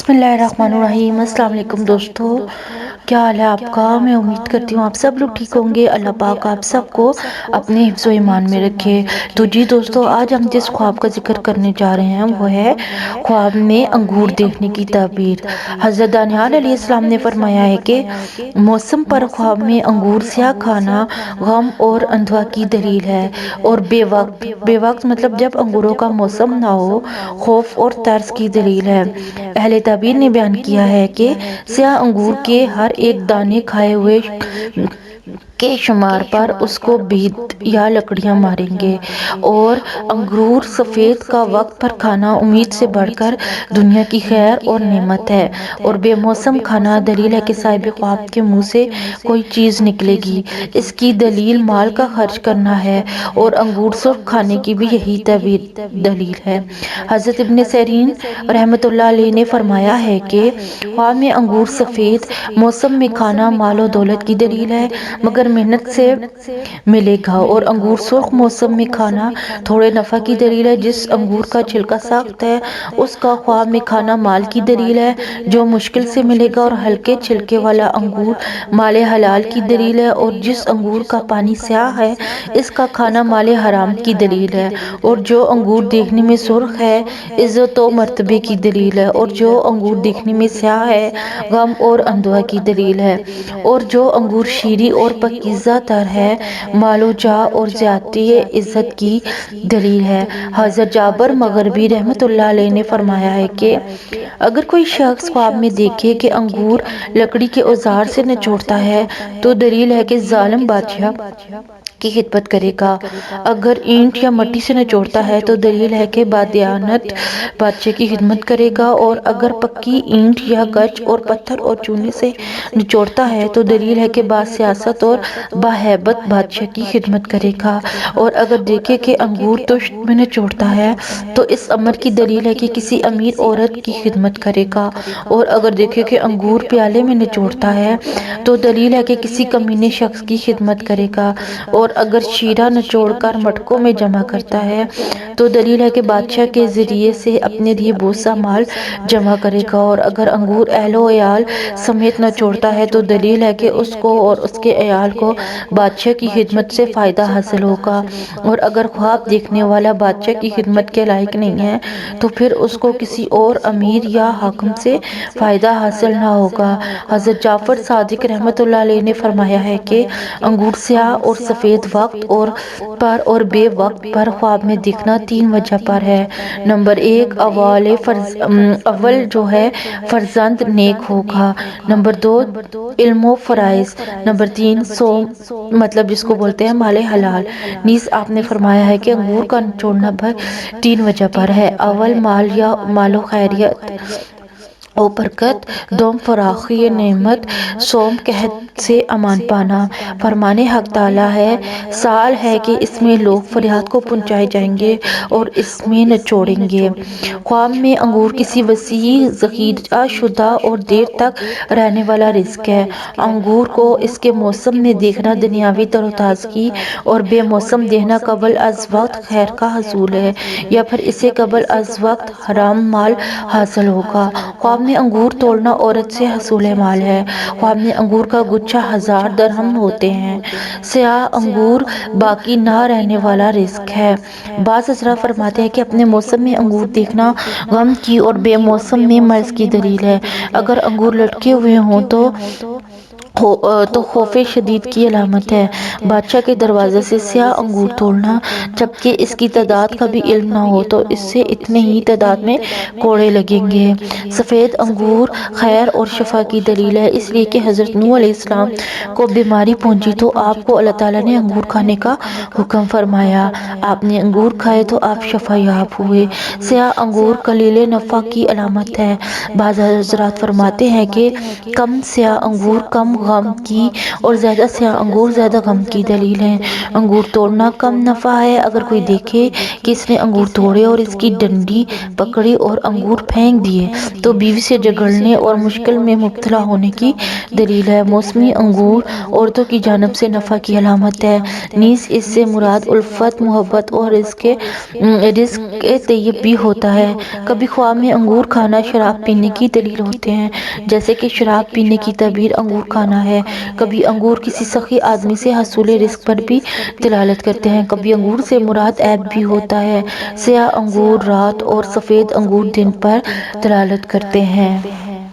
بسم اللہ الرحمن الرحیم۔ السلام علیکم دوستو، کیا حال ہے آپ کا؟ میں امید کرتی ہوں آپ سب لوگ ٹھیک ہوں گے۔ اللہ پاک آپ سب کو اپنے حفظ و ایمان میں رکھے۔ تو جی دوستو، آج ہم جس خواب کا ذکر کرنے جا رہے ہیں وہ ہے خواب میں انگور دیکھنے کی تعبیر۔ حضرت دانیال علیہ السلام نے فرمایا ہے کہ موسم پر خواب میں انگور سیاہ کھانا غم اور اندھا کی دلیل ہے، اور بے وقت مطلب جب انگوروں کا موسم نہ ہو، خوف اور ترس کی دلیل ہے۔ اہل تعبیر نے بیان کیا ہے کہ سیاہ انگور کے ہر ایک دانے کھائے ہوئے کے شمار پر اس کو بھیت یا لکڑیاں ماریں گے، اور انگور سفید کا وقت پر کھانا امید سے بڑھ کر دنیا کی خیر اور نعمت ہے، اور بے موسم کھانا دلیل ہے کہ صاحب خواب کے منہ سے کوئی چیز نکلے گی، اس کی دلیل مال کا خرچ کرنا ہے، اور انگور سرخ کھانے کی بھی یہی دلیل ہے۔ حضرت ابن سیرین رحمۃ اللہ علیہ نے فرمایا ہے کہ خواب میں انگور سفید موسم میں کھانا مال و دولت کی دلیل ہے، مگر محنت سے ملے گا، اور انگور سرخ موسم میں کھانا تھوڑے نفع کی دلیل ہے۔ جس انگور کا چھلکا سخت ہے اس کا خواب میں کھانا مال کی دلیل ہے، جو مشکل سے ملے گا، اور ہلکے چھلکے والا انگور مال حلال کی دلیل ہے، اور جس انگور کا پانی سیاہ ہے اس کا کھانا مال حرام کی دلیل ہے، اور جو انگور دیکھنے میں سرخ ہے عزت و مرتبے کی دلیل ہے، اور جو انگور دیکھنے میں سیاہ ہے غم اور اندوہ کی دلیل ہے، اور جو انگور شیریں اور پاکیزہ تر ہے مال و جاہ اور زیادتی عزت کی دلیل ہے۔ حضرت جابر مغربی رحمۃ اللہ علیہ نے فرمایا ہے کہ اگر کوئی شخص خواب میں دیکھے کہ انگور لکڑی کے اوزار سے نچوڑتا ہے تو دلیل ہے کہ ظالم بادشاہ کی خدمت کرے گا، اگر اینٹ یا مٹی سے نچوڑتا ہے تو دلیل ہے کہ بادیانت بادشاہ کی خدمت کرے گا، اور اگر پکی اینٹ یا گچ اور پتھر اور چونے سے نچوڑتا ہے تو دلیل ہے کہ سیاست اور باہیبت بادشاہ کی خدمت کرے گا، اور اگر دیکھے کہ انگور تشت میں نچوڑتا ہے تو اس امر کی دلیل ہے کہ کسی امیر عورت کی خدمت کرے گا، اور اگر دیکھے کہ انگور پیالے میں نچوڑتا ہے تو دلیل ہے کہ کسی کمینے شخص کی خدمت کرے گا، اور اگر شیرہ نچوڑ کر مٹکوں میں جمع کرتا ہے تو دلیل ہے کہ بادشاہ کے ذریعے سے اپنے لیے بہت سا مال جمع کرے گا، اور اگر انگور اہل و عیال سمیت نچوڑتا ہے تو دلیل ہے کہ اس کو اور اس کے عیال کو بادشاہ کی خدمت سے فائدہ حاصل ہوگا، اور اگر خواب دیکھنے والا بادشاہ کی خدمت کے لائق نہیں ہے تو پھر اس کو کسی اور امیر یا حاکم سے فائدہ حاصل نہ ہوگا۔ حضرت جعفر صادق رحمۃ اللہ علیہ نے فرمایا ہے کہ انگور سیاہ اور سفید وقت اور بے وقت پر خواب میں دیکھنا 3 وجہ پر ہے۔ نمبر 1، اول جو ہے فرزند نیک ہوگا، نمبر 2 علم و فرائض، نمبر 3 سوم مطلب جس کو بولتے ہیں مال حلال۔ نیز آپ نے فرمایا ہے کہ انگور کا نچوڑنا 3 وجہ پر ہے: اول مال و خیریت و برکت، دوم فراخی نعمت، سوم قحط سے امان پانا۔ فرمان حق تعالی ہے، سال ہے کہ اس میں لوگ فریاد کو پہنچائے جائیں گے اور اس میں نچوڑیں گے۔ خواب میں انگور کسی وسیع ذخیرہ شدہ اور دیر تک رہنے والا رزق ہے۔ انگور کو اس کے موسم میں دیکھنا دنیاوی تر و تازگی، اور بے موسم دیکھنا قبل از وقت خیر کا حصول ہے، یا پھر اسے قبل از وقت حرام مال حاصل ہوگا۔ خواب میں انگور توڑنا عورت سے حصول مال ہے۔ خواب میں انگور کا گچھا 1000 درہم ہوتے ہیں۔ سیاہ انگور باقی نہ رہنے والا رزق ہے۔ بعض حضرات فرماتے ہیں کہ اپنے موسم میں انگور دیکھنا غم کی اور بے موسم میں مرض کی دلیل ہے۔ اگر انگور لٹکے ہوئے ہوں تو خوف شدید کی علامت ہے۔ بادشاہ کے دروازے سے سیاہ انگور توڑنا، جبکہ اس کی تعداد کا بھی علم نہ ہو تو اس سے اتنے ہی تعداد میں کوڑے لگیں گے۔ سفید انگور خیر اور شفا کی دلیل ہے، اس لیے کہ حضرت نوح علیہ السلام کو بیماری پہنچی تو آپ کو اللہ تعالیٰ نے انگور کھانے کا حکم فرمایا، آپ نے انگور کھائے تو آپ شفا یاب ہوئے۔ سیاہ انگور قلیل نفع کی علامت ہے۔ بعض حضرات فرماتے ہیں کہ کم سیاہ انگور کم غم کی اور زیادہ سیاہ انگور زیادہ غم کی دلیل ہیں۔ انگور توڑنا کم نفع ہے۔ اگر کوئی دیکھے کہ اس نے انگور توڑے اور اس کی ڈنڈی پکڑی اور انگور پھینک دیے تو بیوی سے جھگڑنے اور مشکل میں مبتلا ہونے کی دلیل ہے۔ موسمی انگور عورتوں کی جانب سے نفع کی علامت ہے، نیز اس سے مراد الفت، محبت اور رزق طیب بھی ہوتا ہے۔ کبھی خواب میں انگور کھانا شراب پینے کی دلیل ہوتے ہیں، جیسے کہ شراب پینے کی تعبیر انگور کھانا ہے۔ کبھی انگور کسی سخی آدمی سے حصول رزق پر بھی دلالت کرتے ہیں۔ کبھی انگور سے مراد عیب بھی ہوتا ہے، سیاہ انگور رات اور سفید انگور دن پر دلالت کرتے ہیں۔